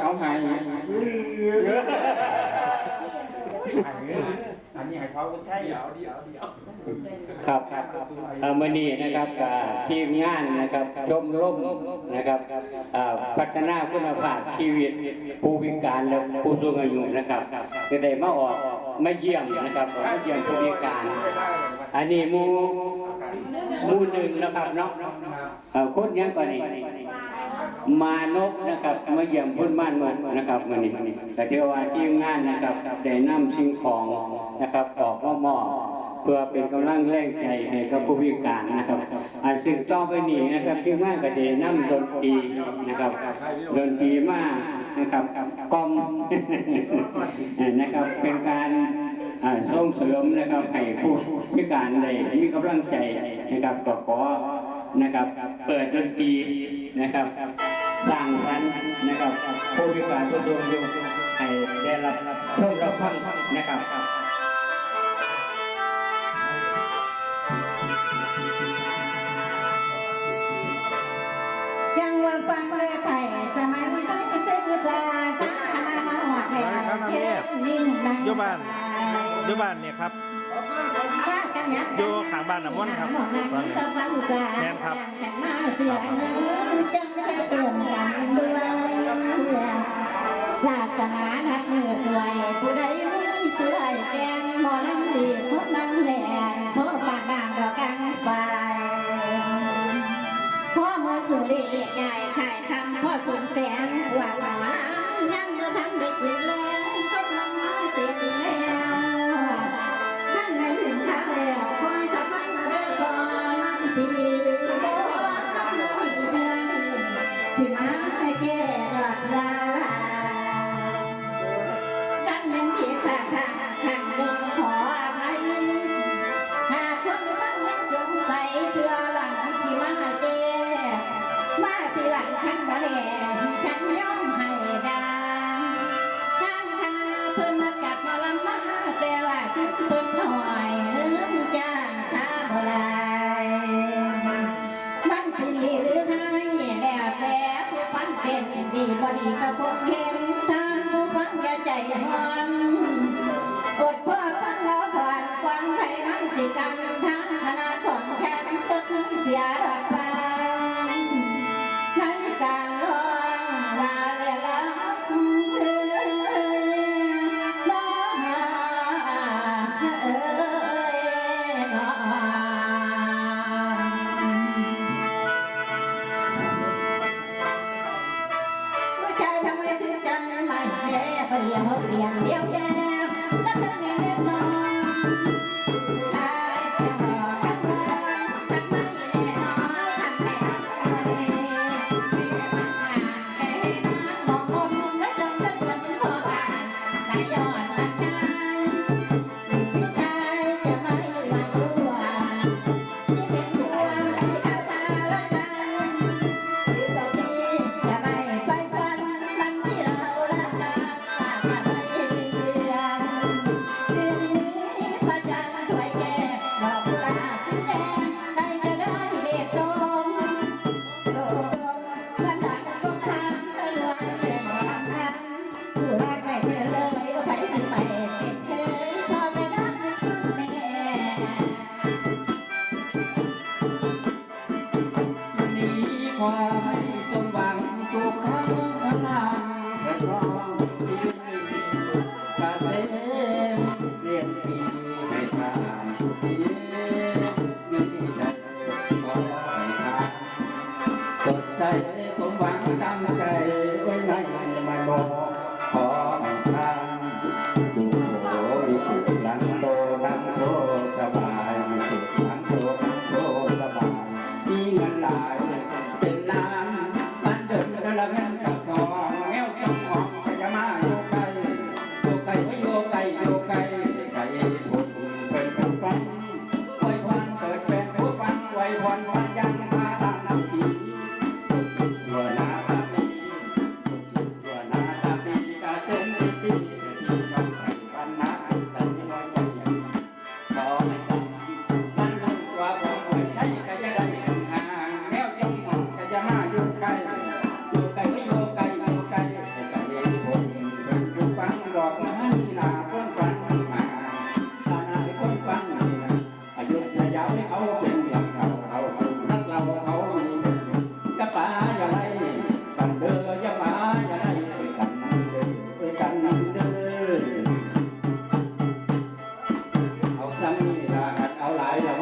เอาหายอันนี้ให้เขาใช่เดี๋ยวครับมื่อนี้นะครับทีมงานนะครับชมรมนะครับพัฒนาคุณภาพชีวิตผู้พิการและผู้สูงอายุนะครับจะได้มาออกมาเยี่ยมนะครับมาเยี่ยมผู้พิการอันนี้มูหนึ่งนะครับเนาะคนยังก่อนนี่มานกนะครับมาเยี่ยมพุ่นม่านนกนะครับมื่อนี้แต่ที่ว่าทีมงานนะครับได้นำสิ่งของนะครับออกมอบเพื่อเป็นกำลังแรงใจให้กับผู้พิการนะครับซึ่งต่อไปนี้นะครับทีมงานก็จะนำดนตรีนะครับดนตรีมานะครับกล่อมนะครับเป็นการส่งเสริมนะครับให้ผู้พิการได้มีกำลังใจนะครับก็ขอนะครับเปิดดนตรีนะครับสร้างสรรค์นะครับผู้พิการทุกคนให้ได้รับชมรับฟังนะครับจังว่าฟังเลยไทยสมัยมันต้องเป็นภาษาจังคณะมาหอดแล้วเก็บนิ่งนั่งอยู่บ้านเนี่ยครับอยู่ข้างบ้านน้ำมันครับตอนนี้แม่นครับเสียเงินจังได้เติมกันด้วยศาสนานักเมื่อเคยผู้ใดมีผู้ใดแกงหมอลำดีพบนั่งแหลนพบปากด่างดอกกังไฟพ่อมือสุริใหญ่ไข่คำพ่อสุนแสนหวานหวานยังเมื่อทั้งเด็กกินแล้วพบน้องเตียนแล้วท่านไม่ถึงทางแล้วคอยทำให้เรื่องก่อนสิดีหรือโบ้คำรู้อีกเดือนที่มาให้แก่ดอกลากันเป็นที่ผ่านทางเรื่องขออภัยหากคนมันยังสงสัยเชื่อหลังสิมาเจมาที่หลังขันบะแดงขันย่อมให้ดามทางคณะเพิ่นมากัดมาลำมาแต่ว่าทุกเพิ่นหน่อยลืมจ้างข้าบ่ได้มันสิดีหรือให้แล้วแต่ผู้ฟังเป็นดีบ่ดีก็คงเห็นทางผู้ฟังอย่าใจร้อนอดพ่อฟังแล้วถอนความไทยมันสิกันทางคณะของแทนก็ถึงเสียดอกฟ้าในการร้องว่าเรียละน้องน้องผู้ชายทำไมถึงใจไม่แน่เปลี่ยนเขาเปลี่ยนเดียวแย่แล้วจะมีเล็กน้อยตายเพียงรอกันมาทักไม่แน่นอนทักแน่ไม่แน่ไม่มากแค่นั้นมองคนและจำได้เดือนพออ่านแต่ยอ